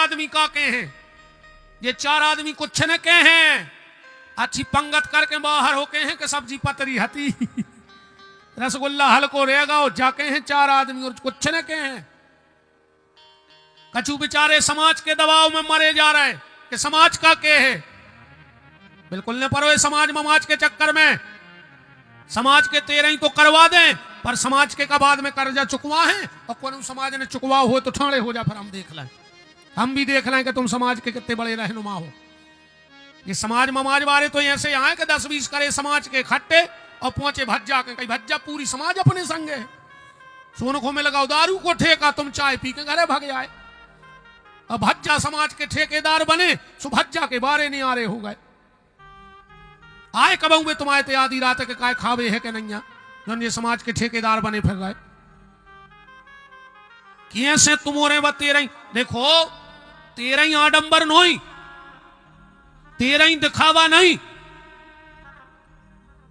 आदमी का के हैं, ये 4 आदमी कुछ न के हैं, अच्छी पंगत करके बाहर होके हैं कि सब्जी पतरी हती रसगुल्ला हल्को रहेगा और जाके हैं 4 आदमी और कुछ न के हैं। कछु बेचारे समाज के दबाव में मरे जा रहे कि समाज का के है। बिल्कुल न परो समाज ममाज के चक्कर में, समाज के 13 ही तो करवा दें, पर समाज के का बाद में कर्जा चुकवा है और कौन समाज ने चुकवा हो तो ठाणे हो जा, फिर हम देख लें, हम भी देख लें कि तुम समाज के कितने बड़े रहनुमा हो। ये समाज ममाज वाले तो ऐसे आए कि 10-20 करे समाज के खट्टे और पहुंचे भज्जा के, कहीं भज्जा पूरी समाज अपने संग है। सोनखों में लगाओ दारू को ठेका, तुम चाय पी के घरे भग जाए, और भज्जा समाज के ठेकेदार बने, सो भज्जा के बारे नहीं आ रहे हो गए। आए कबू में तुम्हारे ते आधी रात के काय खावे है कि नहीं, जो ये समाज के ठेकेदार बने फिर रहे। कैसे तुम्हारे व 13 देखो, 13 आडंबर नहीं, 13 दिखावा नहीं,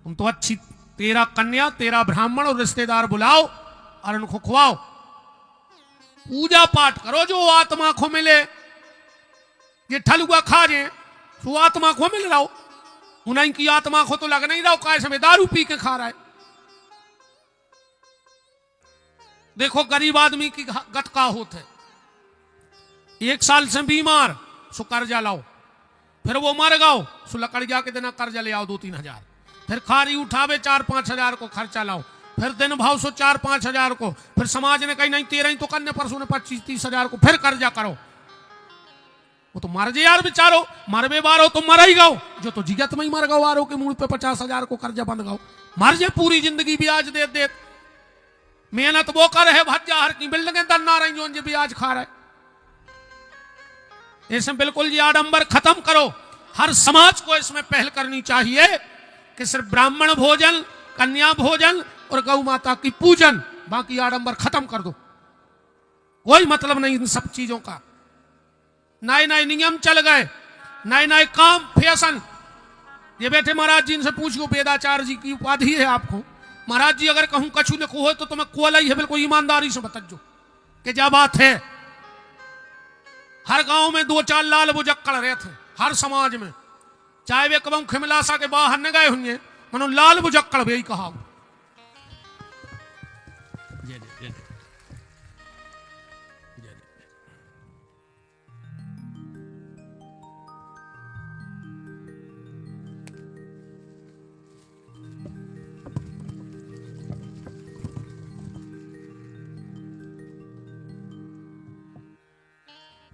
तुम तो अच्छी 13 कन्या 13 ब्राह्मण और रिश्तेदार बुलाओ और उनको खुआओ, पूजा पाठ करो, जो आत्मा को मिले। ये ठलुआ खा जाए तो आत्मा को मिल रहा हो, उन्हीं की आत्मा को तो लग नहीं रहा काय समय दारू पी के खा रहा है। देखो गरीब आदमी की गत का होते, 1 साल से बीमार, सो कर्जा लाओ, फिर वो मर गओ, सो लकड़ जाके देना कर्जा ले आओ 2-3 हजार, फिर खारी उठावे 4-5 हजार को खर्चा लाओ, फिर दिन भाव सो 4-5 हजार को, फिर समाज ने कही नहीं 13 ही तो करने, परसों ने 25-30 हजार को फिर कर्जा करो। वो तो मर जे यार बेचारो, मरबे बारो तो मर ही गओ, जो तो जिगत में ही मर गओ, आरो के मुंह पे 50 हजार को कर्जा बंद गओ, मर जे पूरी जिंदगी ब्याज दे दे, मेहनत वो कर है भज्जा हर की बिल्डिंगें दन्ना रही जो ब्याज खा रहे। इसमें बिल्कुल ये आडंबर खत्म करो, हर समाज को इसमें पहल करनी चाहिए कि सिर्फ ब्राह्मण भोजन, कन्या भोजन और गौ माता की पूजन, बाकी आडंबर खत्म कर दो, कोई मतलब नहीं इन सब चीजों का। नए नए नियम चल गए, नए नए काम, फैशन। ये बैठे महाराज जी इनसे पूछो, वेदाचार्य जी की उपाधि है आपको, महाराज जी अगर कहूं कछु लिखो हो तो तुम्हें कोला ही है, बिल्कुल ईमानदारी से बताजो कि क्या बात है। हर गांव में 2-4 लाल बुजक्कड़ रहे थे, हर समाज में, चाहे वे कबू खिमलासा के बाहर न गए होंगे, मनो लाल बुजक्कड़ भी कहा।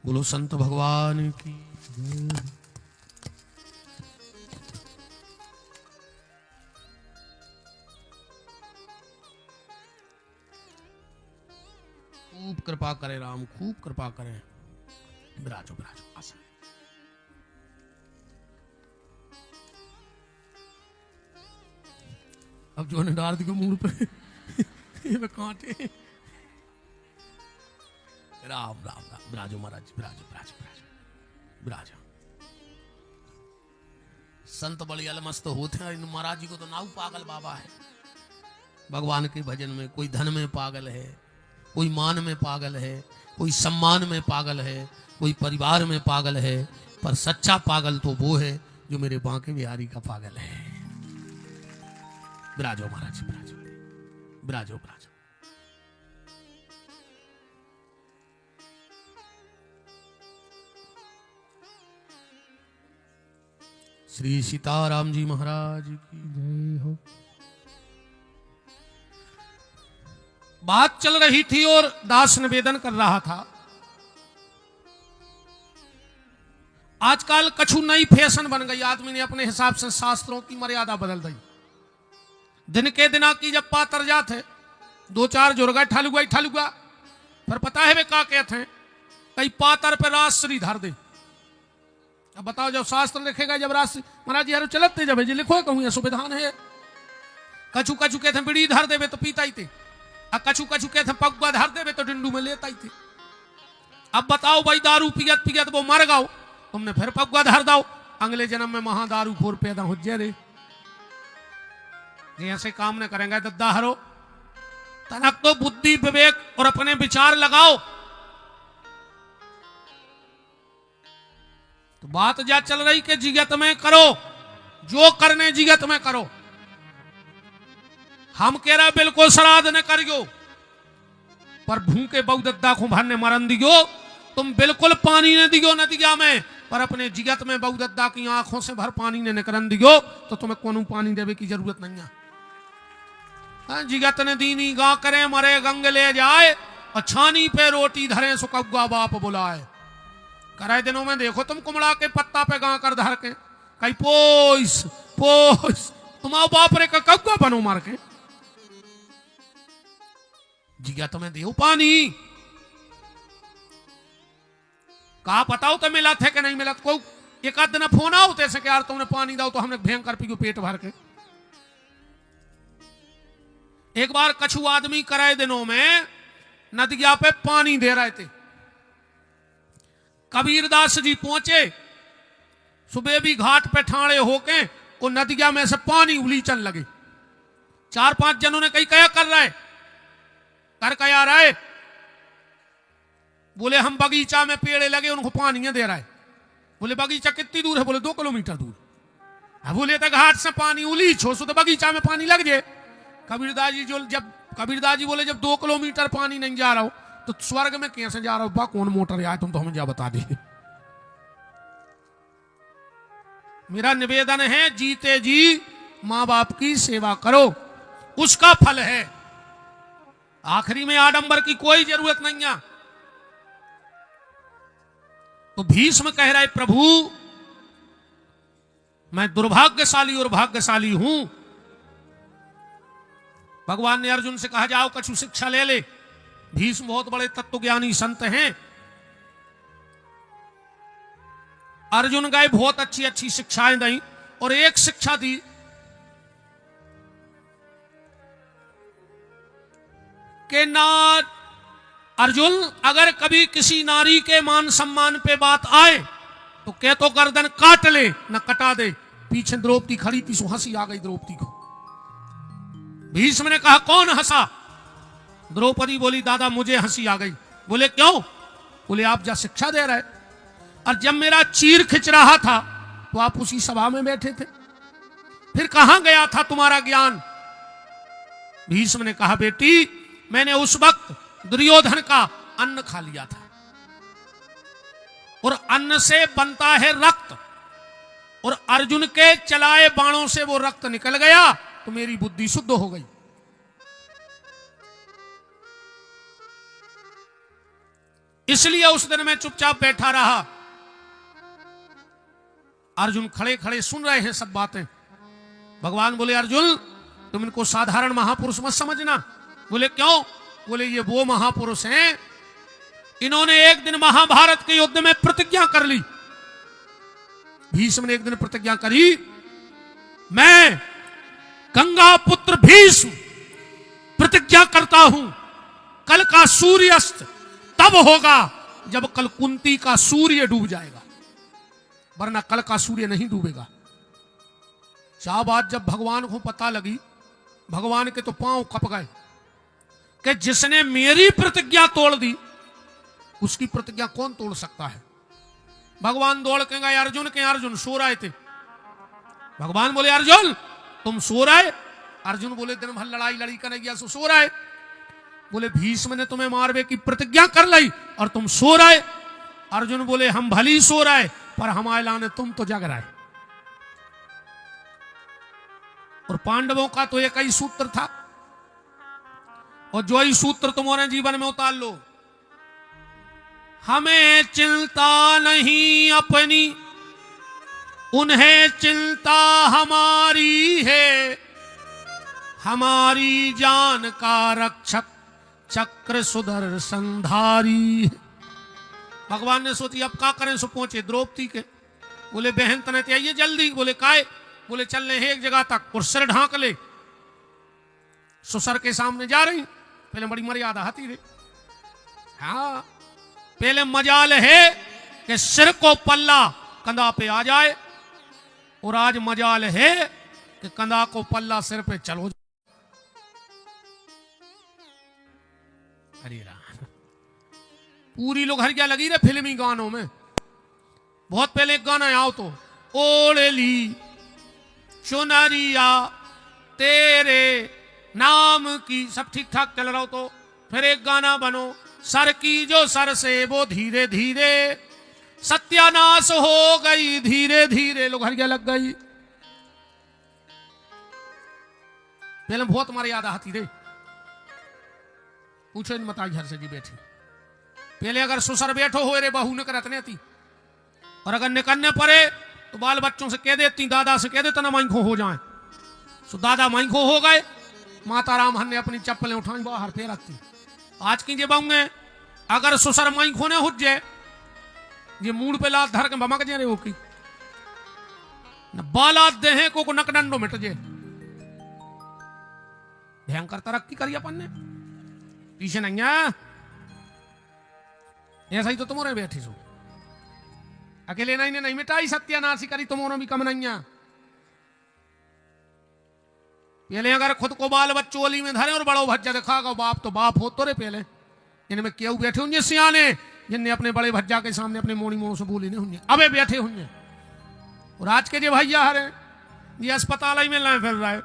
बोलो संत भगवान की। खूब कृपा करे राम, खूब कृपा करे। विराजो विराजो आसन। अब जो ने डाल दी को मुंह पे ये कांटे। राम राम राम। विराजो महाराज, विराजो विराजो विराजो विराजो। संत बड़ी अलमस्त होते हैं, इन महाराज जी को तो नाउ पागल बाबा है। भगवान के भजन में कोई धन में पागल है, कोई मान में पागल है, कोई सम्मान में पागल है, कोई परिवार में पागल है, पर सच्चा पागल तो वो है जो मेरे बांके बिहारी का पागल है। विराजो महाराज, विराजो विराजो विराजो। श्री सीताराम जी महाराज की जय हो। बात चल रही थी और दास निवेदन कर रहा था, आजकल कछु नई फैशन बन गई, आदमी ने अपने हिसाब से शास्त्रों की मर्यादा बदल दी। दिन के दिना की जब पातर जाते 2-4 जुर्गा ठलुआ ठलुआ, फिर पता है वे क्या कहते हैं, कई पातर पे राजश्री धर दे। अब बताओ जब शास्त्र लिखेगा, जब राशि महाराज जी यार चलते जब जी लिखो कहूँ ये संविधान है। कछु कछु कहते बीड़ी धर देवे तो पीता ही थे, और कछु कछु कहते पगुआ धर देवे तो डिंडू में लेता ही थे। अब बताओ भाई दारू पियत पियत वो मर गओ, तुमने फिर पगुआ धर दो, अगले जन्म में महादारू खोर पैदा हो जाए। ऐसे काम न करेंगे दद्दा हरो, तनक तो बुद्धि विवेक और अपने विचार लगाओ। तो बात जा चल रही कि जिगत में करो, जो करने जिगत में करो। हम कह रहे बिल्कुल श्राद्ध न करियो, पर भूखे बहुदत्ता को भरने मरन दियो। तुम बिल्कुल पानी न दियो नदिया में, पर अपने जिगत में बहुदत्ता की आंखों से भर पानी ने निकरन दियो, तो तुम्हें कोनो पानी देवे की जरूरत नहीं है। जिगत ने दीनी गा करे मरे गंग ले जाए, और छानी पे रोटी धरे सुकौआ बाप बुलाए। करे दिनों में देखो तुम कुमड़ा के पत्ता पे गा कर धर के कहीं पोस पोस, तुम आओ बाप रे का कौआ बनो मार के। जिगत में देव पानी कहा बताओ तो मिला थे कि नहीं मिला। को एक आध दिन फोन आओ तैसे कि यार तुमने पानी दाओ, तो हमने भयंकर पी पेट भर के। एक बार कछु आदमी कराए दिनों में नदिया पे पानी दे रहे थे। कबीरदास जी पहुंचे, सुबह भी घाट पे ठाणे होके वो नदिया में से पानी उलीचन लगे। 4-5 जनों ने कही क्या कर रहा है, कर क्या रहा है। बोले हम बगीचा में पेड़ लगे उनको पानी दे रहा है। बोले बगीचा कितनी दूर है, बोले 2 किलोमीटर दूर। बोले तो घाट से पानी उलीचो तो बगीचा में पानी लग जाए। कबीरदास जी बोले जब 2 किलोमीटर पानी नहीं जा रहा हो तो स्वर्ग में कैसे जा रहा हो। बा कौन मोटर आया तुम तो हमें जा बता दे। मेरा निवेदन है जीते जी मां बाप की सेवा करो, उसका फल है। आखिरी में आडंबर की कोई जरूरत नहीं है। तो भीष्म कह रहे प्रभु मैं दुर्भाग्यशाली और भाग्यशाली हूं। भगवान ने अर्जुन से कहा जाओ कछु शिक्षा ले ले। भीष्म बहुत बड़े तत्वज्ञानी संत हैं। अर्जुन गए, बहुत अच्छी अच्छी शिक्षाएं दी, और एक शिक्षा दी कि ना अर्जुन अगर कभी किसी नारी के मान सम्मान पे बात आए तो कह तो गर्दन काट ले न कटा दे। पीछे द्रौपदी खड़ी थी, सो हंसी आ गई द्रौपदी को। भीष्म ने कहा कौन हंसा। द्रौपदी बोली दादा मुझे हंसी आ गई। बोले क्यों। बोले आप जा शिक्षा दे रहे, और जब मेरा चीर खिंच रहा था तो आप उसी सभा में बैठे थे, फिर कहां गया था तुम्हारा ज्ञान। भीष्म ने कहा बेटी मैंने उस वक्त दुर्योधन का अन्न खा लिया था, और अन्न से बनता है रक्त, और अर्जुन के चलाए बाणों से वो रक्त निकल गया तो मेरी बुद्धि शुद्ध हो गई। इसलिए उस दिन मैं चुपचाप बैठा रहा। अर्जुन खड़े खड़े सुन रहे हैं सब बातें। भगवान बोले अर्जुन तुम इनको साधारण महापुरुष मत समझना। बोले क्यों। बोले ये वो महापुरुष हैं, इन्होंने एक दिन महाभारत के युद्ध में प्रतिज्ञा कर ली। भीष्म ने एक दिन प्रतिज्ञा करी, मैं गंगा पुत्र भीष्म प्रतिज्ञा करता हूं कल का सूर्यास्त तब होगा जब कल कुंती का सूर्य डूब जाएगा, वरना कल का सूर्य नहीं डूबेगा। शाहबाद जब भगवान को पता लगी, भगवान के तो पांव कप गए कि जिसने मेरी प्रतिज्ञा तोड़ दी उसकी प्रतिज्ञा कौन तोड़ सकता है। भगवान दौड़ के गए अर्जुन के। अर्जुन सो रहे थे। भगवान बोले अर्जुन तुम सो रहे। अर्जुन बोले दिन भर लड़ाई लड़ी करेगी सो रहे। बोले भीष्म ने तुम्हें मारवे की प्रतिज्ञा कर ली और तुम सो रहे। अर्जुन बोले हम भली सो रहे पर हमारे लाने तुम तो जग रहे। और पांडवों का तो एक ही सूत्र था, और जो ही सूत्र तुम्हारे जीवन में उतार लो। हमें चिंता नहीं अपनी, उन्हें चिंता हमारी है। हमारी जान का रक्षक चक्र सुदर्शनधारी। भगवान ने सोची अब क्या करें। सो पहुंचे द्रौपदी के। बोले बहन तने आइए जल्दी। बोले काय। बोले चलने हैं एक जगह तक, और सिर ढांक ले। ससुर के सामने जा रही। पहले बड़ी मर्यादा हती रे। हाँ पहले मजाल है कि सिर को पल्ला कंधा पे आ जाए, और आज मजाल है कि कंधा को पल्ला सिर पे चलो। हरे राम। पूरी लोग हरिया लगी रे फिल्मी गानों में। बहुत पहले एक गाना आओ तो, ओढ़ ली चुनरिया तेरे नाम की, सब ठीक ठाक चल रहा हो तो फिर एक गाना बनो, सर की जो सर से वो धीरे धीरे सत्यानाश हो गई, धीरे धीरे लोग हरिया लग गई। पहले बहुत हमारे याद आती रे, पूछो इन मता घर से जी बैठी, पहले अगर सुसर बैठो हो रे बहू ने करत नहीं थी, और अगर निकलने पड़े तो बाल बच्चों से कह देती, दादा से कह देता ना माइखो हो जाए, सो दादा माइखो हो गए, माता राम हन ने अपनी चप्पलें उठाई बाहर फेर रखती। आज की जे बाऊंगे अगर सुसर माइखो ने हुज जाए, ये मूड पे लात धर के भमक जे रे हो की न बालात देहे को नकडंडो मिट जे, भयंकर तरक्की करी अपन ने, पीछे नहीं है। ऐसा ही तो तुम्हारे बैठी सो, अकेले नहीं मिटाई, सत्यानाशी करी तुम्हारा भी कम नहीं है। पहले अगर खुद को बाल बच्चों वाली में धरे और बड़ो भज्जा दिखागा, बाप तो बाप हो तो रे, पहले इनमें क्यों बैठे होंगे सियाने, जिनने अपने बड़े भज्जा के सामने अपने मोड़ी मोड़ से बोली नहीं होंगे, अबे बैठे होंगे। और आज के जो भैया हरे ये अस्पताल में लाए फिर रहा है,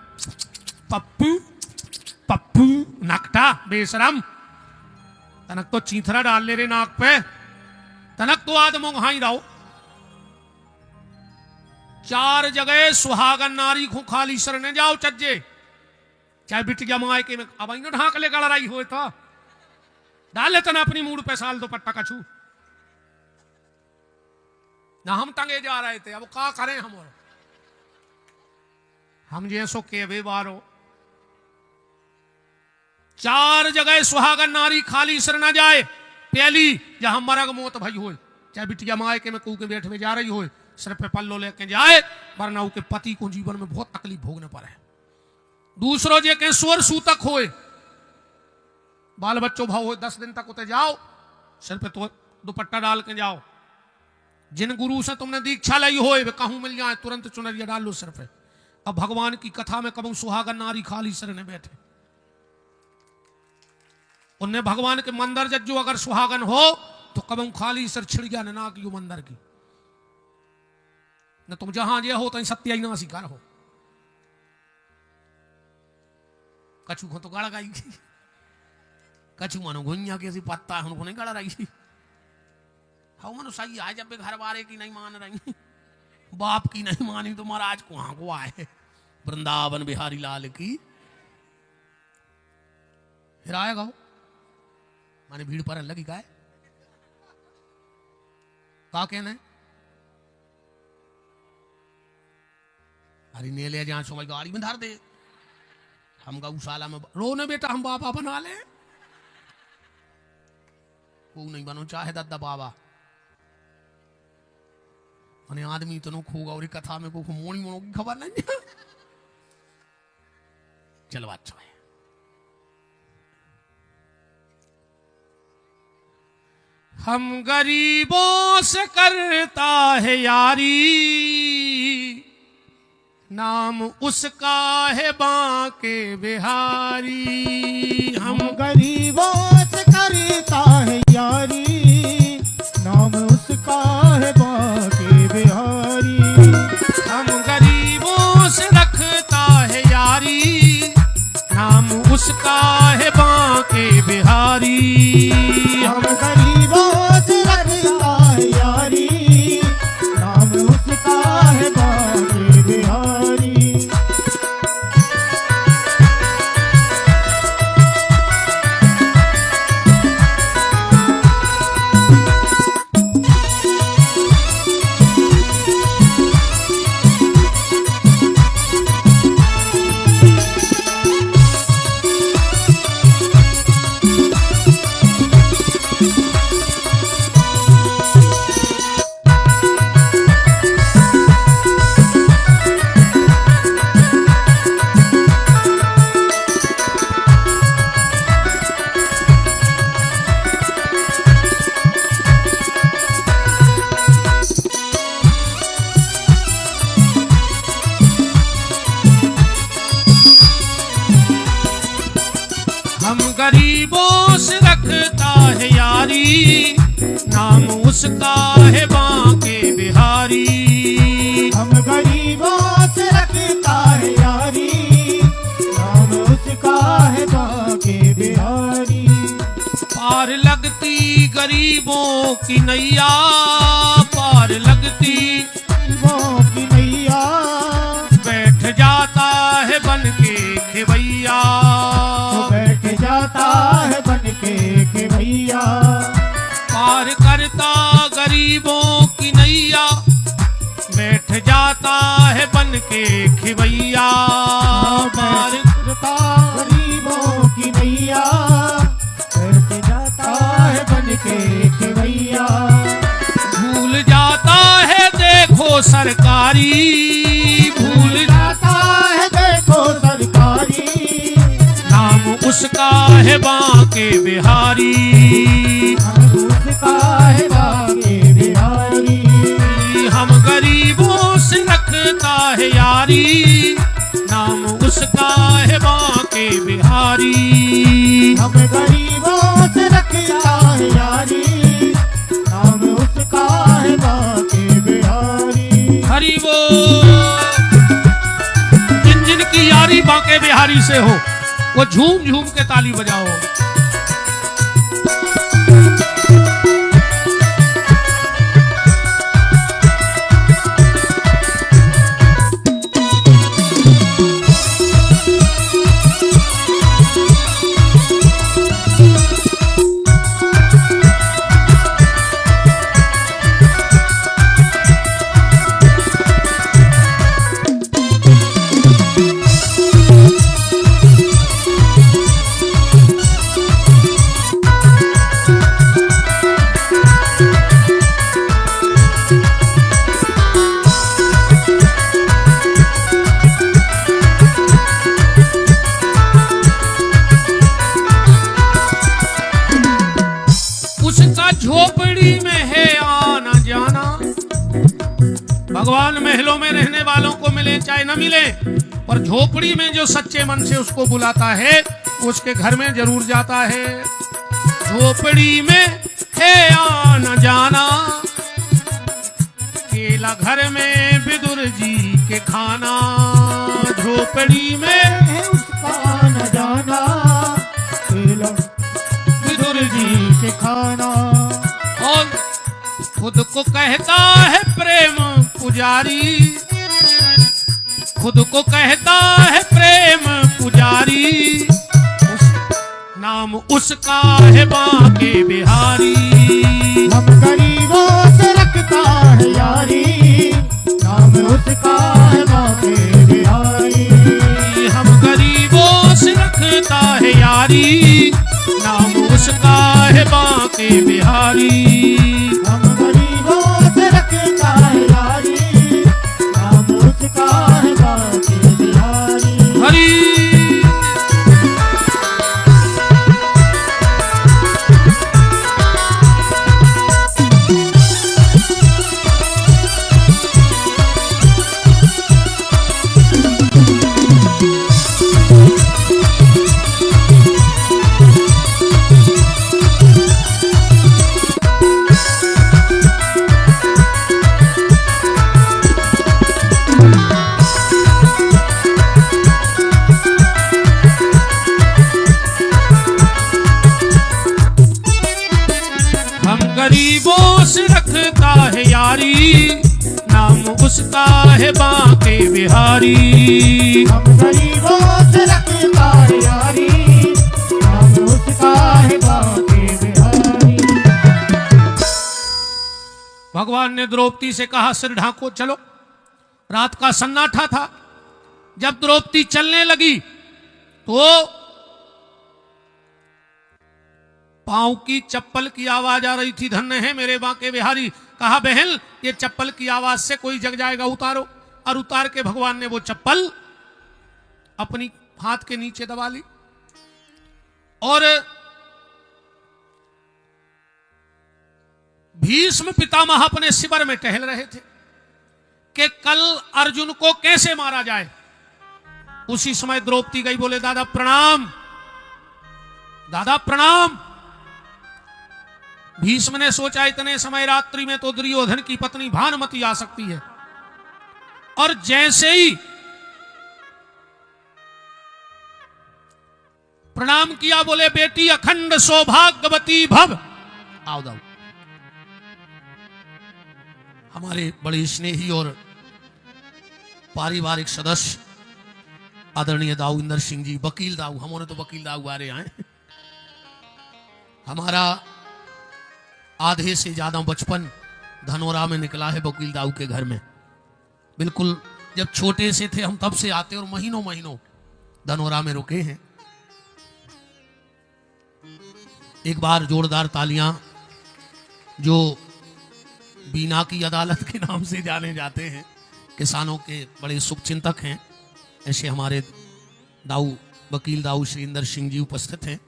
पप्पू पप्पू नकटा बेशरम, तनक तो चीथरा डाल ले रे नाक पे, तनक तो आदमों हाई रहो। 4 जगह सुहागन नारी को खाली सरने जाओ चज्जे, चाहे बिटिया माए के में अब इन ढाक ले गड़ाई हो तो डाले तना अपनी मूड पे साल दो पट्टा कछू ना, हम तंगे जा रहे थे, अब क्या करें हम जैसो के वे बारो। 4 जगह सुहागन नारी खाली सर न जाए, पहली जहां मरग मौत भई हो, चाहे बिटिया माए के में कू के बैठ में जा रही हो, सिर पे पल्लो लेके जाए, वरना उसके पति को जीवन में बहुत तकलीफ भोगने पड़े। दूसरो जे के स्वर सूतक होए, बाल बच्चों भाव हो, 10 दिन तक उते जाओ, सिर पे तो दुपट्टा डाल के जाओ। जिन गुरु से तुमने दीक्षा ली हो वे कहूं मिल जाए, तुरंत चुनरिया डाल लो सिर पे। अब भगवान की कथा में कबू सुहागन नारी खाली सिर ने बैठे, उनने भगवान के मंदिर जज्जो अगर सुहागन हो तो कबू खाली सिर छिड़ गया ना की मंदिर की, न तुम जहां जे हो तो सत्या ना शिकार हो। कछु को तो गाड़ा गाई, कछु मानो घुइया के पत्ता है उनको नहीं गाड़ा रही, हाँ मनो सही है, जब घर वाले की नहीं मान रही, बाप की नहीं मानी तो महाराज को हाँ को आए, वृंदावन बिहारी लाल की फिर आएगा वो माने भीड़ पर लगी का कहना है, अरे ने ले जहां सो गाड़ी में धर दे, हम गौशाला में रोने बेटा हम बाबा बना ले, को नहीं बनो चाहे दादा बाबा, मैंने आदमी तो खोगा और कथा में को मोड़ी मोड़ो की खबर नहीं है। चलो अच्छा है, हम गरीबों से करता है यारी, नाम उसका है बांके बिहारी। हम गरीबों से करता है यारी, नाम उसका है बांके बिहारी। हम गरीबों से रखता है यारी, नाम उसका है बांके बिहारी। हम गरीबों से रखता है यारी, नाम उसका है बांके बिहारी। गरीबों की नैया पार लगती, गरीबों की नैया बैठ जाता है बन के खेवैया, तो बैठ जाता है बन के भैया। पार करता गरीबों की नैया, बैठ जाता है बन के खेवैया, पार करता गरीबों की नैया, बैठ जाता है बन के भैया। भूल जाता है देखो सरकारी, भूल जाता है देखो सरकारी, नाम उसका है बांके बिहारी, उसका है बांके बिहारी। हम गरीबों से रखता है यारी, नाम उसका है बांके बिहारी। हम गरीबों से रखता है यारी, नाम उसका है बांके बिहारी। हरि वो जिन जिन की यारी बांके बिहारी से हो, वो झूम झूम के ताली बजाओ। झोपड़ी में है आना जाना, भगवान महलों में रहने वालों को मिले चाहे न मिले, पर झोपड़ी में जो सच्चे मन से उसको बुलाता है उसके घर में जरूर जाता है। झोपड़ी में है आना जाना, केला घर में विदुर जी के खाना, झोपड़ी में है उसका न जाना, केला विदुर जी के खाना। और खुद को कहता है प्रेम पुजारी, खुद को कहता है प्रेम पुजारी, नाम उसका है बांके बिहारी। हम गरीबों से रखता है यारी, नाम उसका है बांके बिहारी। हम गरीबों से रखता है यारी, नाम उसका है बांके बिहारी। हम गरीबों से रखता है यारी, नाम उसका है बांके बिहारी। हरी गरीबों से रखता है यारी, नाम उसका है बांके बिहारी। हम गरीबों से रखता है यारी, नाम उसका है बांके बिहारी। भगवान ने द्रौपदी से कहा सिर ढांको चलो। रात का सन्नाटा था। जब द्रौपदी चलने लगी तो पांव की चप्पल की आवाज आ रही थी। धन्य है मेरे बांके बिहारी। कहा बहन ये चप्पल की आवाज से कोई जग जाएगा, उतारो। और उतार के भगवान ने वो चप्पल अपनी हाथ के नीचे दबा ली। और भीष्म पितामह अपने शिविर में टहल रहे थे कि कल अर्जुन को कैसे मारा जाए। उसी समय द्रौपदी गई, बोले दादा प्रणाम, दादा प्रणाम। भीष्म ने सोचा इतने समय रात्रि में तो दुर्योधन की पत्नी भानुमति आ सकती है। और जैसे ही प्रणाम किया, बोले बेटी अखंड सौभाग्यवती भव, आओ दाऊ। हमारे बड़े स्नेही और पारिवारिक सदस्य आदरणीय दाऊ इंदर सिंह जी, वकील दाऊ, हमने तो वकील दाऊ आ रहे हैं। हमारा आधे से ज्यादा बचपन धनोरा में निकला है वकील दाऊ के घर में। बिल्कुल जब छोटे से थे हम तब से आते और महीनों महीनों धनोरा में रुके हैं। एक बार जोरदार तालियां जो बीना की अदालत के नाम से जाने जाते हैं, किसानों के बड़े शुभचिंतक हैं, ऐसे हमारे दाऊ वकील दाऊ श्री इंदर सिंह जी उपस्थित हैं।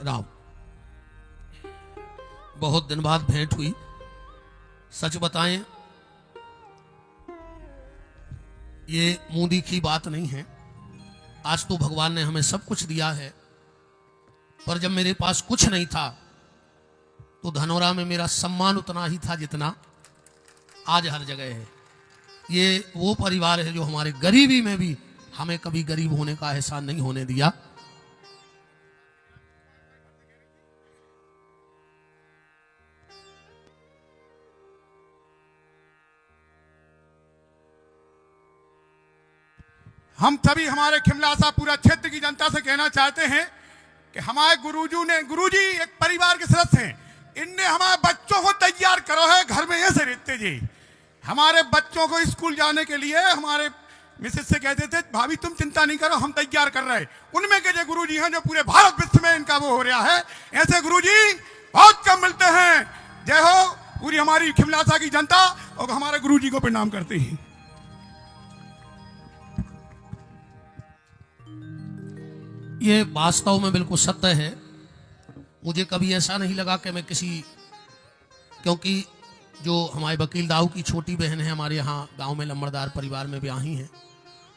राम, बहुत दिन बाद भेंट हुई। सच बताएं, ये मुंह दिखी बात नहीं है। आज तो भगवान ने हमें सब कुछ दिया है, पर जब मेरे पास कुछ नहीं था तो धनोरा में मेरा सम्मान उतना ही था जितना आज हर जगह है। ये वो परिवार है जो हमारे गरीबी में भी हमें कभी गरीब होने का एहसास नहीं होने दिया। हम सभी हमारे खिमलासा पूरा क्षेत्र की जनता से कहना चाहते हैं कि हमारे गुरुजी एक परिवार के सदस्य हैं। इनने हमारे बच्चों को तैयार करो है, घर में ऐसे रहते जी। हमारे बच्चों को स्कूल जाने के लिए हमारे मिसेज से कहते थे, भाभी तुम चिंता नहीं करो, हम तैयार कर रहे हैं। उनमें के जो गुरुजी हैं जो पूरे भारत विश्व में इनका वो हो रहा है। ऐसे गुरुजी बहुत कम मिलते हैं। जय हो पूरी हमारी खिमलासा की जनता और हमारे गुरुजी को प्रणाम करते हैं। ये वास्तव में बिल्कुल सत्य है। मुझे कभी ऐसा नहीं लगा कि मैं क्योंकि जो हमारे वकील दाऊ की छोटी बहन है हमारे यहाँ गांव में लम्बड़दार परिवार में ब्याही हैं,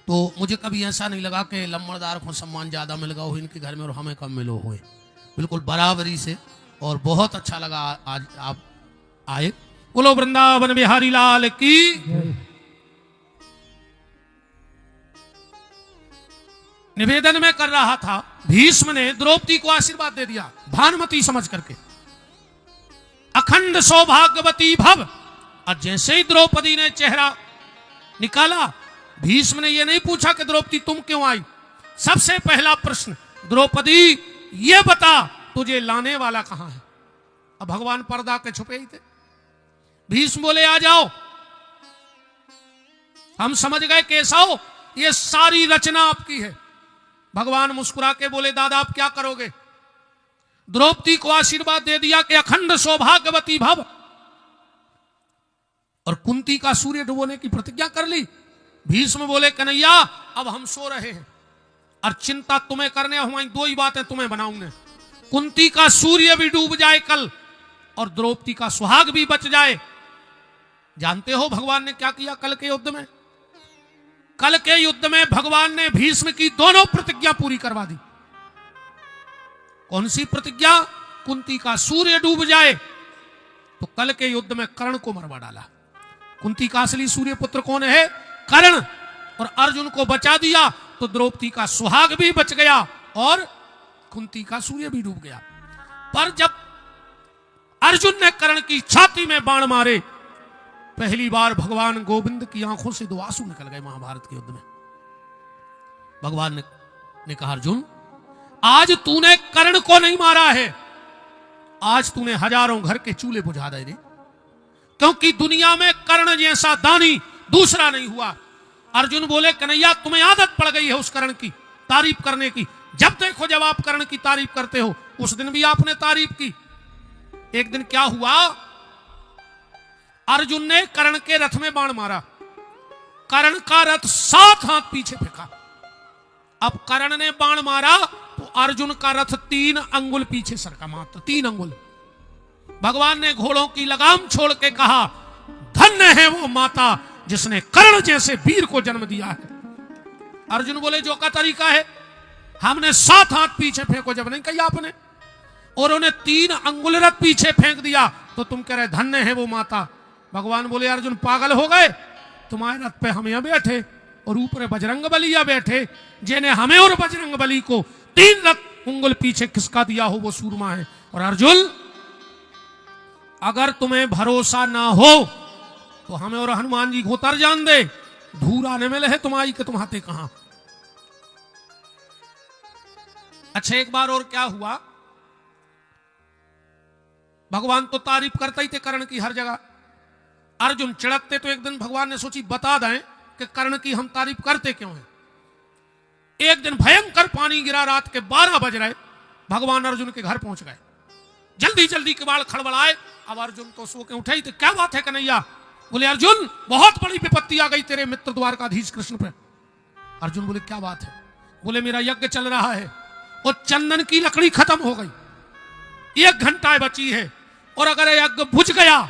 तो मुझे कभी ऐसा नहीं लगा कि लम्बड़दार को सम्मान ज़्यादा मिल गया हो इनके घर में और हमें कम मिलो हुए। बिल्कुल बराबरी से, और बहुत अच्छा लगा आज आप आए। बोलो वृंदावन बिहारी लाल की। निवेदन में कर रहा था, भीष्म ने द्रौपदी को आशीर्वाद दे दिया भानुमति समझ करके, अखंड सौभाग्यवती भव। और जैसे ही द्रौपदी ने चेहरा निकाला, भीष्म ने यह नहीं पूछा कि द्रौपदी तुम क्यों आई। सबसे पहला प्रश्न, द्रौपदी ये बता तुझे लाने वाला कहां है। अब भगवान पर्दा के छुपे ही थे। भीष्म बोले आ जाओ। हम समझ गए केशव ये सारी रचना आपकी है। भगवान मुस्कुरा के बोले दादा आप क्या करोगे। द्रौपदी को आशीर्वाद दे दिया कि अखंड सौभाग्यवती भव, और कुंती का सूर्य डुबोने की प्रतिज्ञा कर ली। भीष्म बोले कन्हैया अब हम सो रहे हैं और चिंता तुम्हें करने, हमारी दो ही बातें तुम्हें बनाऊंगे, कुंती का सूर्य भी डूब जाए कल और द्रौपदी का सुहाग भी बच जाए। जानते हो भगवान ने क्या किया कल के युद्ध में। कल के युद्ध में भगवान ने भीष्म की दोनों प्रतिज्ञा पूरी करवा दी। कौन सी प्रतिज्ञा। कुंती का सूर्य डूब जाए तो कल के युद्ध में कर्ण को मरवा डाला। कुंती का असली सूर्य पुत्र कौन है, कर्ण, और अर्जुन को बचा दिया तो द्रौपदी का सुहाग भी बच गया और कुंती का सूर्य भी डूब गया। पर जब अर्जुन ने कर्ण की छाती में बाण मारे, पहली बार भगवान गोविंद की आंखों से दो आंसू निकल गए। महाभारत के युद्ध में भगवान ने कहा अर्जुन आज तूने कर्ण को नहीं मारा है, आज तूने हजारों घर के चूल्हे बुझा दे, क्योंकि दुनिया में कर्ण जैसा दानी दूसरा नहीं हुआ। अर्जुन बोले कन्हैया तुम्हें आदत पड़ गई है उस कर्ण की तारीफ करने की। जब देखो जब आप कर्ण की तारीफ करते हो, उस दिन भी आपने तारीफ की। एक दिन क्या हुआ, अर्जुन ने कर्ण के रथ में बाण मारा, कर्ण का रथ 7 हाथ पीछे फेंका। अब कर्ण ने बाण मारा तो अर्जुन का रथ 3 अंगुल पीछे सरका, मात्र 3 अंगुल। भगवान ने घोड़ों की लगाम छोड़ के कहा धन्य है वो माता जिसने कर्ण जैसे वीर को जन्म दिया है। अर्जुन बोले जो का तरीका है, हमने 7 हाथ पीछे फेंको जब नहीं कही आपने, और उन्हें 3 अंगुल रथ पीछे फेंक दिया तो तुम कह रहे धन्य है वो माता। भगवान बोले अर्जुन पागल हो गए, तुम्हारे रथ पे हम यहां बैठे और ऊपर बजरंग बलिया बैठे, जिन्हें हमें और बजरंग बली को 3 रथ उंगल पीछे खिसका दिया हो वो सूरमा है। और अर्जुन अगर तुम्हें भरोसा ना हो तो हमें और हनुमान जी को उतर जान दे, धूर आने में लहे तुम्हारी के तुम आते कहां। अच्छा एक बार और क्या हुआ, भगवान तो तारीफ करते ही थे कर्ण की हर जगह, अर्जुन चिड़कते तो एक दिन भगवान ने सोची बता दें कि कर्ण की हम तारीफ करते क्यों हैं। एक दिन भयंकर पानी गिरा, रात के 12 बज रहे, भगवान अर्जुन के घर पहुंच गए, जल्दी जल्दी किवाड़ खड़बड़ाए। अब अर्जुन तो सो के उठे, तो क्या बात है कन्हैया? बोले अर्जुन बहुत बड़ी विपत्ति आ गई तेरे मित्र द्वारकाधीश कृष्ण पे। अर्जुन बोले क्या बात है? बोले मेरा यज्ञ चल रहा है और चंदन की लकड़ी खत्म हो गई, 1 घंटा बची है, और अगर यज्ञ बुझ गया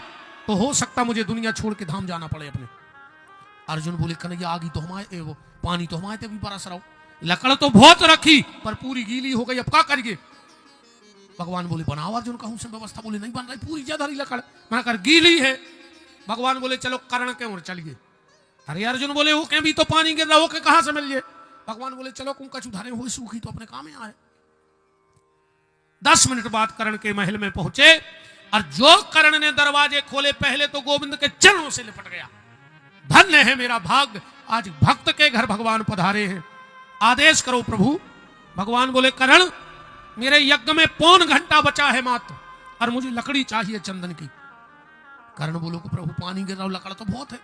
तो हो सकता मुझे दुनिया छोड़ के धाम जाना पड़े अपने। अर्जुन बोले कन्हैया आगी तो हमारे वो पानी तो हमारे भी बरस रहा, लकड़ तो बहुत रखी पर पूरी गीली हो गई, अब क्या करिए? भगवान बोले बनाओ अर्जुन कहूं से व्यवस्था। बोले नहीं बन रही, पूरी ज्यादा लकड़ मैं कर गीली है। भगवान बोले चलो कर्ण के ओर चलिए। अरे अर्जुन बोले वो के भी तो पानी गिर रहा, वो के कहां से मिलिए? भगवान बोले चलो कुम कछु धारे हुए सूखी तो अपने काम में आए। 10 मिनट बाद कर्ण के महल में पहुंचे, और जो कर्ण ने दरवाजे खोले पहले तो गोविंद के चरणों से लिपट गया, धन्य है मेरा भाग्य, आज भक्त के घर भगवान पधारे हैं, आदेश करो प्रभु। भगवान बोले कर्ण मेरे यज्ञ में 1.25 घंटा बचा है मात्र, और मुझे लकड़ी चाहिए चंदन की। कर्ण बोलो कि प्रभु पानी गिर रहा, लकड़ तो बहुत है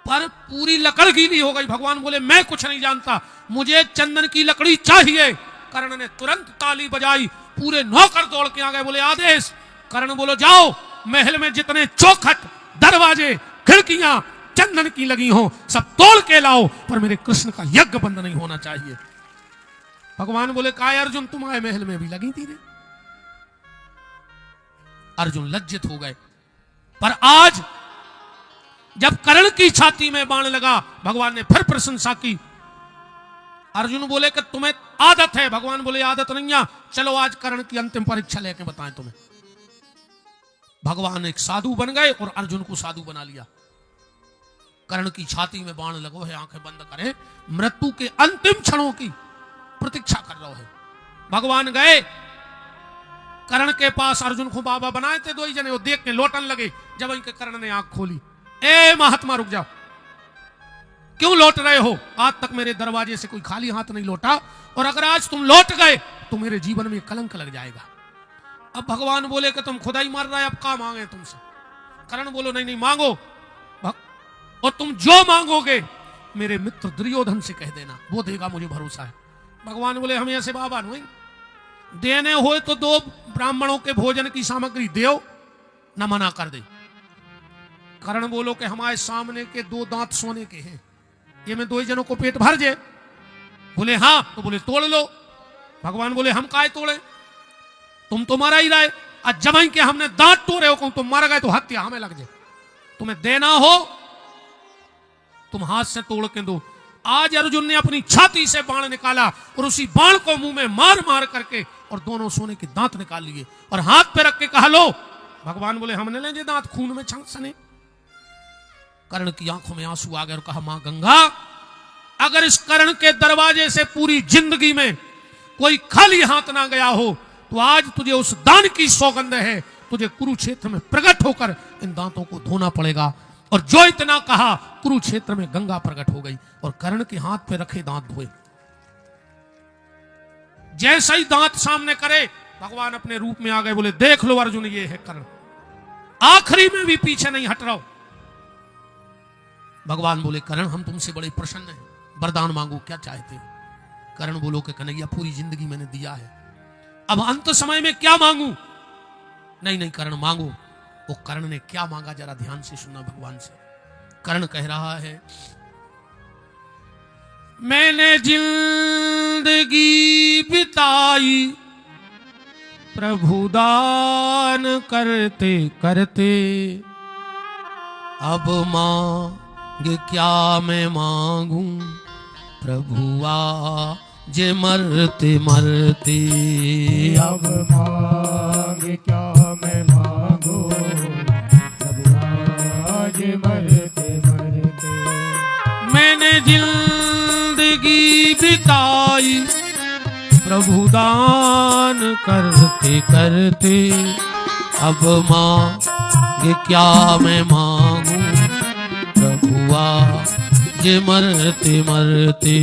पर पूरी लकड़ गीली हो गई। भगवान बोले मैं कुछ नहीं जानता, मुझे चंदन की लकड़ी चाहिए। कर्ण ने तुरंत ताली बजाई, पूरे नौकर दौड़ के आ गए, बोले आदेश। कर्ण बोलो जाओ महल में जितने चौखट दरवाजे खिड़कियां चंदन की लगी हो सब तोड़ के लाओ, पर मेरे कृष्ण का यज्ञ बंद नहीं होना चाहिए। भगवान बोले काय अर्जुन तुम्हारे महल में भी लगी थी रे? अर्जुन लज्जित हो गए। पर आज जब कर्ण की छाती में बाण लगा, भगवान ने फिर प्रशंसा की। अर्जुन बोले कि तुम्हें आदत है, भगवान बोले आदत नहीं है, चलो आज कर्ण की अंतिम परीक्षा लेके बताएं तुम्हें। भगवान एक साधु बन गए और अर्जुन को साधु बना लिया। कर्ण की छाती में बाण लगो है, आंखें बंद करे, मृत्यु के अंतिम क्षणों की प्रतीक्षा कर रहा है। भगवान गए कर्ण के पास, अर्जुन को बाबा बनाए थे 2 ही जने, वो देख के लौटन लगे। जब इनके कर्ण ने आंख खोली, ए महात्मा रुक जाओ, क्यों लौट रहे हो? आज तक मेरे दरवाजे से कोई खाली हाथ नहीं लौटा, और अगर आज तुम लौट गए तो मेरे जीवन में कलंक लग जाएगा। अब भगवान बोले कि तुम खुदा ही मर रहा है, अब क्या मांगे तुमसे? कर्ण बोलो नहीं नहीं मांगो, और तुम जो मांगोगे मेरे मित्र दुर्योधन से कह देना, वो देगा, मुझे भरोसा है। भगवान बोले हम ऐसे बाबा नहीं, देने हो तो 2 ब्राह्मणों के भोजन की सामग्री दो, न मना कर दे। कर्ण बोलो कि हमारे सामने के 2 दांत सोने के हैं, ये में 2 ही जनों को पेट भर जाए। बोले हाँ, तो बोले तोड़ लो। भगवान बोले हम काय तोड़े, तुम तो मरा ही रहे, आज जब ही के हमने दांत तोड़े हो तुम मर गए तो हत्या हमें लग जाए, तुम्हें देना हो तुम हाथ से तोड़ के दो। आज अर्जुन ने अपनी छाती से बाण निकाला और उसी बाण को मुंह में मार मार करके और दोनों सोने के दांत निकाल लिए और हाथ पे रख के कहा लो। भगवान बोले हमने लेंगे दांत, खून में छंक सने। कर्ण की आंखों में आंसू आ गए और कहा मां गंगा, अगर इस कर्ण के दरवाजे से पूरी जिंदगी में कोई खाली हाथ ना गया हो तो आज तुझे उस दान की सौगंध है, तुझे कुरुक्षेत्र में प्रकट होकर इन दांतों को धोना पड़ेगा। और जो इतना कहा, कुरुक्षेत्र में गंगा प्रकट हो गई और कर्ण के हाथ पे रखे दांत धोए। जैसे ही दांत सामने करे भगवान अपने रूप में आ गए, बोले देख लो अर्जुन ये है कर्ण, आखिरी में भी पीछे नहीं हट रहा हो। भगवान बोले कर्ण हम तुमसे बड़े प्रसन्न हैं, वरदान मांगो, क्या चाहते हो? कर्ण बोलो कि कन्हैया पूरी जिंदगी मैंने दिया है, अब अंत समय में क्या मांगू? नहीं नहीं कर्ण मांगो। वो कर्ण ने क्या मांगा जरा ध्यान से सुनना भगवान से। कर्ण कह रहा है मैंने जिंदगी बिताई प्रभु दान करते करते, अब मांग क्या मैं मांगू प्रभु आज मरते मरते। अब मांग क्या मैं मांगू प्रभु आज मरते मरते। मैंने जिंदगी बिताई प्रभु दान करते करते। अब मांग क्या मैं मांगू प्रभु आज मरते मरते।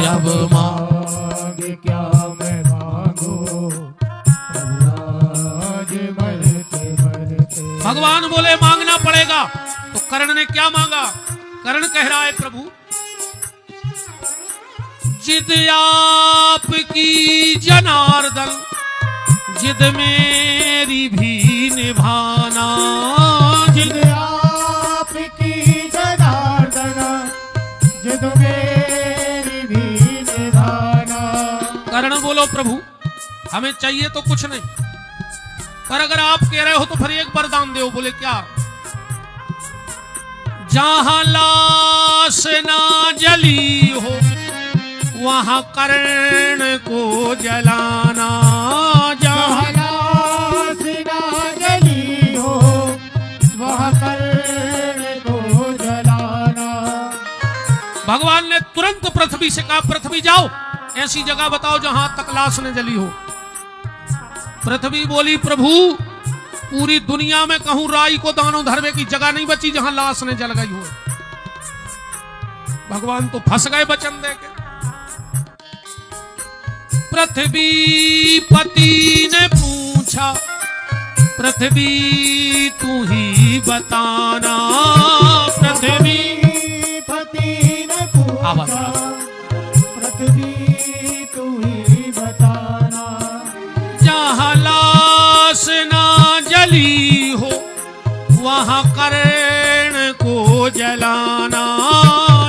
अब मांग क्या मैं मांगू प्रभु आज मरते मरते। भगवान बोले मांगना पड़ेगा, तो कर्ण ने क्या मांगा? कर्ण कह रहा है प्रभु जिद आपकी जनार्दन, जिद मेरी भी निभाना। जिद आपकी जनार्दन, जिद मेरी भी निभाना। कर्ण बोलो प्रभु हमें चाहिए तो कुछ नहीं, पर अगर आप कह रहे हो तो फिर एक वरदान दो। बोले क्या? जहां लाश ना जली हो वहां कर्ण को जलाना। जहां लाश ना जली हो वहां कर्ण को जलाना। भगवान ने तुरंत पृथ्वी से कहा पृथ्वी जाओ ऐसी जगह बताओ जहां तक लाश न जली हो। पृथ्वी बोली प्रभु पूरी दुनिया में कहूं राई को दानों धरवे की जगह नहीं बची जहां लाश ने जल गई हो। भगवान तो फंस गए वचन देके। पृथ्वी पति ने पूछा पृथ्वी तू ही बताना। पृथ्वी पति ने पूछा पृथ्वी तू ही बताना। जहां लाश ना जली हो वहां कर्ण को जलाना।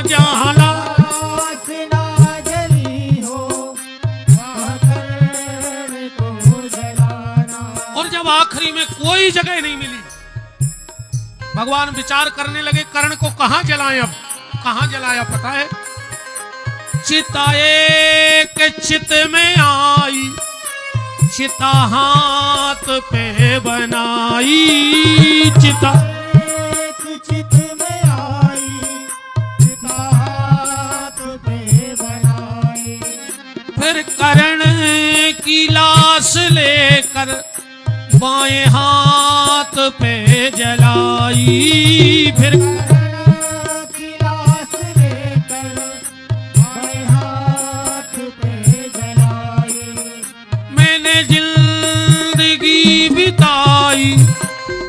जहां लाश ना जली हो वहां कर्ण को जलाना। और जब आखिरी में कोई जगह नहीं मिली भगवान विचार करने लगे कर्ण को कहां जलाएं। अब कहां जलाया पता है? चिता एक चित में आई, चिता हाथ पे बनाई। चिता एक चित में आई, चिता हाथ पे बनाई। फिर कर्ण की लाश लेकर बाएं हाथ पे जलाई। फिर कर्ण की लाश लेकर बाएं हाथ पे जलाई। मैंने जिंदगी बिताई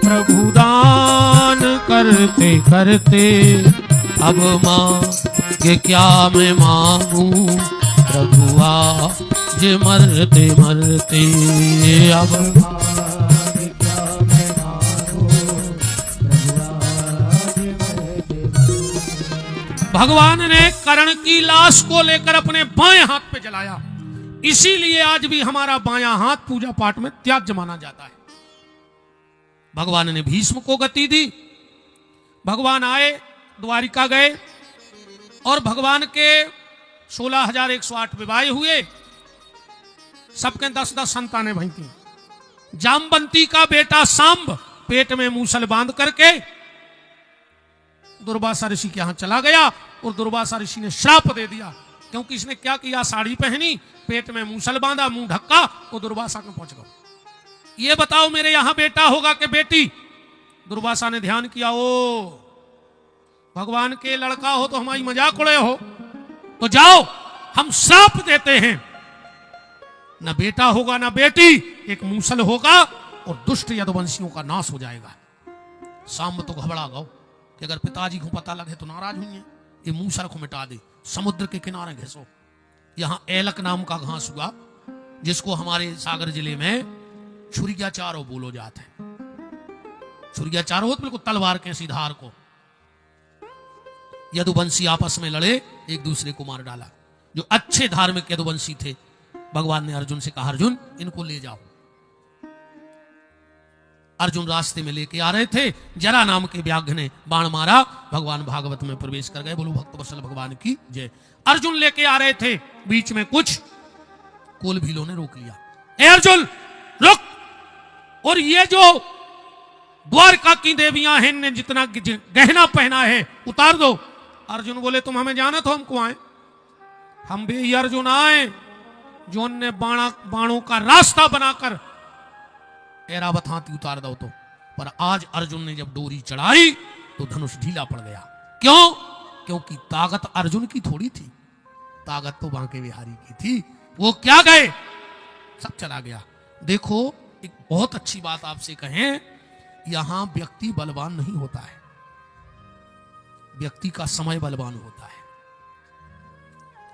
प्रभु दान करते करते। अब मांग क्या मैं मांगू प्रभु आज मरते मरते। अब भगवान ने कर्ण की लाश को लेकर अपने बाएं हाथ पे जलाया। इसीलिए आज भी हमारा बायां हाथ पूजा पाठ में त्याज्य माना जाता है। भगवान ने भीष्म को गति दी। भगवान आए द्वारिका गए और भगवान के 16,108 विवाह हुए। सबके 10-10 संतानें भई थी। जामवंती का बेटा सांब पेट में मूसल बांध करके दुर्वासा ऋषि के यहां चला गया और दुर्वासा ऋषि ने श्राप दे दिया क्योंकि इसने क्या किया? साड़ी पहनी, पेट में मूसल बांधा, मुंह ढक्का और दुर्वासा में पहुंच गया। ये बताओ मेरे यहां बेटा होगा कि बेटी? दुर्वासा ने ध्यान किया, ओ भगवान के लड़का हो तो हमारी मजाक उड़े हो, तो जाओ हम श्राप देते हैं, न बेटा होगा न बेटी, एक मूसल होगा और दुष्ट यदुवंशियों का नाश हो जाएगा। सांब तो घबरा गो कि अगर पिताजी को पता लगे तो नाराज होंगे, ये मूसल को मिटा दे, समुद्र के किनारे घिसो। यहां एलक नाम का घास हुआ जिसको हमारे सागर जिले में छुरिया चारो बोलो जाता है। छुरिया चारो हो बिल्कुल तलवार के सी धार को। यदुवंशी आपस में लड़े, एक दूसरे को मार डाला। जो अच्छे धार्मिक यदुवंशी थे, भगवान ने अर्जुन से कहा अर्जुन इनको ले जाओ। अर्जुन रास्ते में लेके आ रहे थे, जरा नाम के व्याघ्र ने बाण मारा, भगवान भागवत में प्रवेश कर गए। बोलो भक्त वत्सल भगवान की जय। अर्जुन लेके आ रहे थे, बीच में कुछ कोल भीलों ने रोक लिया, ए अर्जुन रुक, और ये जो द्वारका की देवियां हैं ने जितना गहना पहना है उतार दो। अर्जुन बोले तुम हमें जाना तो हमको आए, हम भी ये अर्जुन आए जो ने बाणों का रास्ता बनाकर ऐरावत हाथी उतार दो तो। पर आज अर्जुन ने जब डोरी चढ़ाई तो धनुष ढीला पड़ गया। क्यों? क्योंकि ताकत अर्जुन की थोड़ी थी, ताकत तो बांके बिहारी की थी। वो क्या गए, सब चला गया। देखो एक बहुत अच्छी बात आपसे कहें, यहां व्यक्ति बलवान नहीं होता है, व्यक्ति का समय बलवान होता है।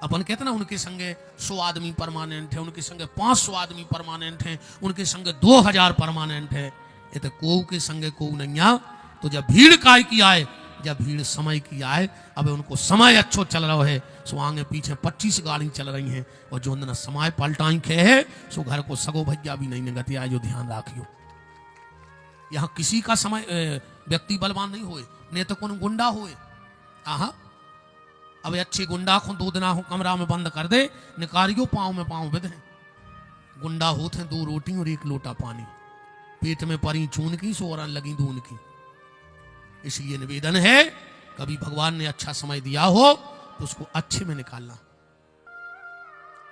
अपन कहते ना उनके संगे 100 आदमी परमानेंट है, उनके संगे 500 आदमी परमानेंट है, उनके संगे 2000 परमानेंट है। ये तो कोऊ के संगे कोऊ नहीं आ। तो जब भीड़ काय की आए, जब भीड़ समय की आए, अब उनको समय अच्छो चल रहा है, सो आगे पीछे 25 गाड़ी चल रही हैं, और जो न समय पलटाई खे है सो घर को सगो भैया भी नहीं गति आए, जो ध्यान राखियो। यहां किसी का समय व्यक्ति बलवान नहीं होए, नहीं तो कौन गुंडा होए। आहा, अब अच्छे गुंडा को 2 दिन हो कमरा में बंद कर दे, निकारियो पांव में पांव बिधे। गुंडा होते 2 रोटी और 1 लोटा पानी, पेट में परी चून की, सोरन लगी दून की। इसलिए निवेदन है, कभी भगवान ने अच्छा समय दिया हो तो उसको अच्छे में निकालना।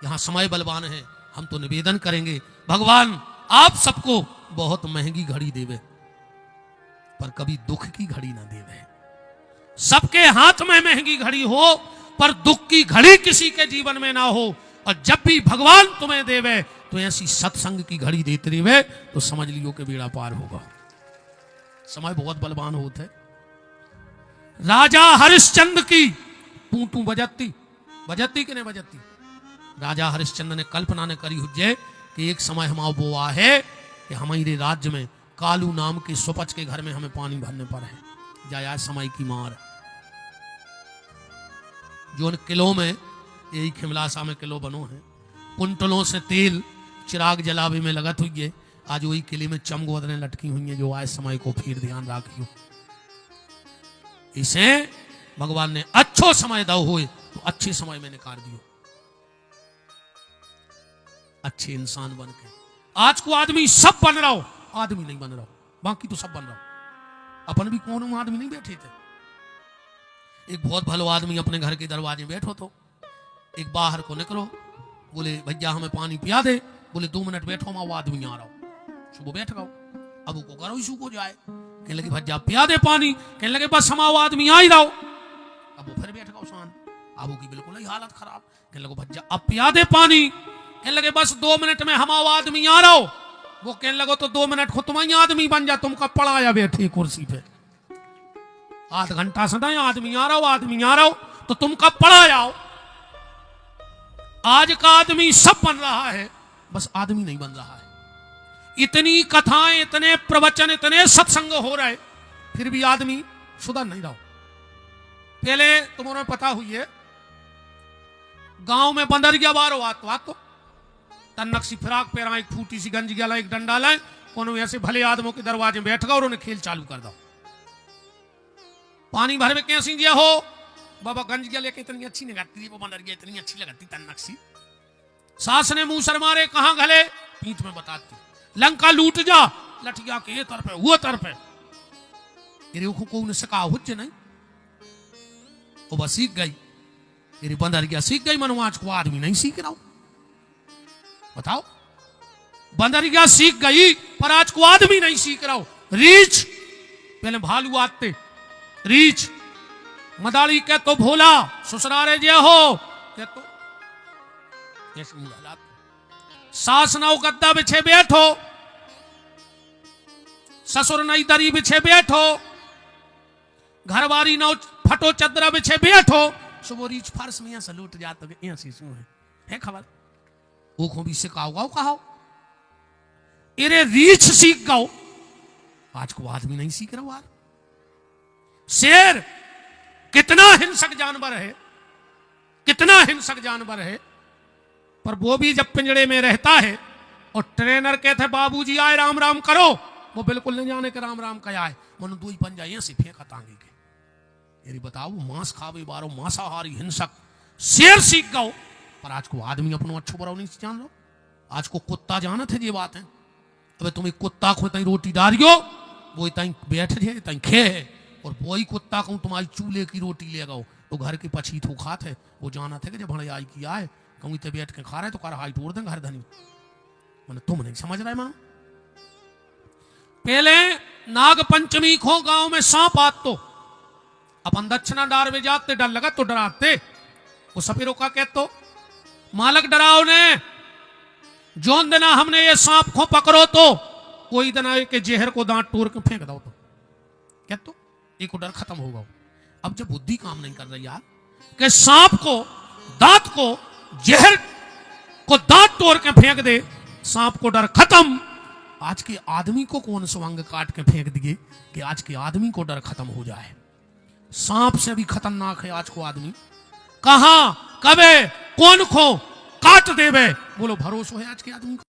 यहां समय बलवान है, हम तो निवेदन करेंगे भगवान आप सबको बहुत महंगी घड़ी देवे, पर कभी दुख की घड़ी ना देवे। सबके हाथ में महंगी घड़ी हो, पर दुख की घड़ी किसी के जीवन में ना हो। और जब भी भगवान तुम्हें देवे तो ऐसी सत्संग की घड़ी देते रहे तो समझ लियो कि बेड़ा पार होगा। समय बहुत बलवान होता है। राजा हरिश्चंद्र की टू टू बजती बजती कि नहीं बजती। राजा हरिश्चंद्र ने कल्पना ने करी हुए कि एक समय हमारा वो आ है कि हमारे राज्य में कालू नाम के सुपच के घर में हमें पानी भरने पर है। जाया समय की मार, जो उन किलों में, यही खिमलासा में किलो बनो है, कुंटलों से तेल चिराग जलावे में लगत हुई है। आज वही किले में चमगोदरें लटकी हुई हैं, जो आज समय को फिर ध्यान राखियो। इसे भगवान ने अच्छो समय दो हुए तो अच्छे समय में निकाल दियो, अच्छे इंसान बन के। आज को आदमी सब बन रहा हो, आदमी नहीं बन रहा हो, बाकी तो सब बन रहा हो। अपन भी कौन आदमी नहीं बैठे थे। एक बहुत भलो आदमी अपने घर के दरवाजे में बैठो तो एक बाहर को निकलो, बोले भैया हमें पानी पिया दे। बोले 2 मिनट बैठो, मैं वो आदमी आ रहा हूं। सुबह बैठ गओ, अब को करो इशू को जाए, कहने लगे भैया पिया दे पानी, कहने लगे बस हम वो आदमी आ ही रहो। अब वो फिर बैठ गओ शान, अब की बिल्कुल ही हालत खराब, कहने लगे भैया अब पिया दे पानी, कहने लगे बस 2 मिनट में हम वो आदमी आ रहा हो। वो कहने लगो तो 2 मिनट को तुम ही आदमी बन जा, तुमका पड़ाया बैठे कुर्सी पे। आध घंटा सदा आदमी आ रहा हो, आदमी आ रहा हो, तो तुम कब पड़ा जाओ। आज का आदमी सब बन रहा है, बस आदमी नहीं बन रहा है। इतनी कथाएं, इतने प्रवचन, इतने सत्संग हो रहे, फिर भी आदमी सुधर नहीं रहा। पहले तुम्हारे पता हुई है, गांव में बंदरिया बारो आतो तन्नक सी फिराक पैरा, एक फूटी सी गंज गया, एक डंडा लाए, कोनो ऐसे भले आदमों के दरवाजे में बैठ गए और उन्हें खेल चालू कर दो। पानी भर में कैसी दिया हो बाबा, गंज गया लेके इतनी अच्छी नहीं लगती थी वो बंदरिया, इतनी अच्छी लगती तन्नक सी। सास ने मुंह सर मारे, कहां गले पीठ में बताती, लंका लूट जा, लठिया के ये तरफ है वो तरफ है। को ने सका हुज नहीं, वो बस सीख गई। मेरी बंदरिया सीख गई, मनवाज को आदमी नहीं सीख रहा हूं। बताओ, बंदरिया सीख गई पर आज को आदमी नहीं सीख रहा हूं। रीछ पहले भालू आते, रीछ मदाली के तो भोला ससुरारे जे हो के तो सास नाव गद्दा बिछे बैठो, ससुर नई दरी बिछे बैठो, घरवारी नाव फटो चदरा बिछे बैठो। सुबह रीछ फर्श में से लूट जाते है खबर। वो को भी सिखाओ गाओ कहा इरे रीछ सीख गाओ, आज को आदमी नहीं सीख रहा। यार शेर कितना हिंसक जानवर है, कितना हिंसक जानवर है, पर वो भी जब पिंजड़े में रहता है और ट्रेनर कहते बाबूजी आए राम राम करो, वो बिल्कुल नहीं जाने के राम राम कया है, मनु दो ही पंजा ऐसे फेंका तांगे के। यदि बताओ मांस खावे बारो मांसाहारी हिंसक शेर सीख गओ, पर आज को आदमी अपनो अच्छो बराव नहीं जान लो। आज को कुत्ता जानत है ये बात है। अब तुम्हें कुत्ता को तई रोटी डालियो, वो तई बैठ जे तई खे है, और वही कुत्ता को तुम्हारी चूल्हे की रोटी ले गओ तो घर के पछी थू खात है। वो जाना थे कि जब भले आई किया है कहूँ ते बैठ के खा रहे तो कर हाई तोड़ देंगे घर धनी। मैंने तुम नहीं समझ रहे मानो। पहले नाग पंचमी को गांव में सांप आत तो अपन दक्षिणा डार में जाते, डर लगा तो डराते। वो सपेरों का कहते तो मालक डराओ ने जोन देना हमने ये सांप को पकड़ो तो कोई दिन आए के जहर को दांत तोड़ के फेंक दो तो क्या तो एक डर खत्म होगा। अब जब बुद्धि काम नहीं कर रही यार कि सांप को दांत को जहर को दांत तोड़ के फेंक दे, सांप को डर खत्म। आज के आदमी को कौन स्वांग काट के फेंक दिए कि आज के आदमी को डर खत्म हो जाए। सांप से भी खतरनाक है आज को आदमी। कहां कबे कौन को काट देवे, बोलो भरोसा है आज के आदमी को।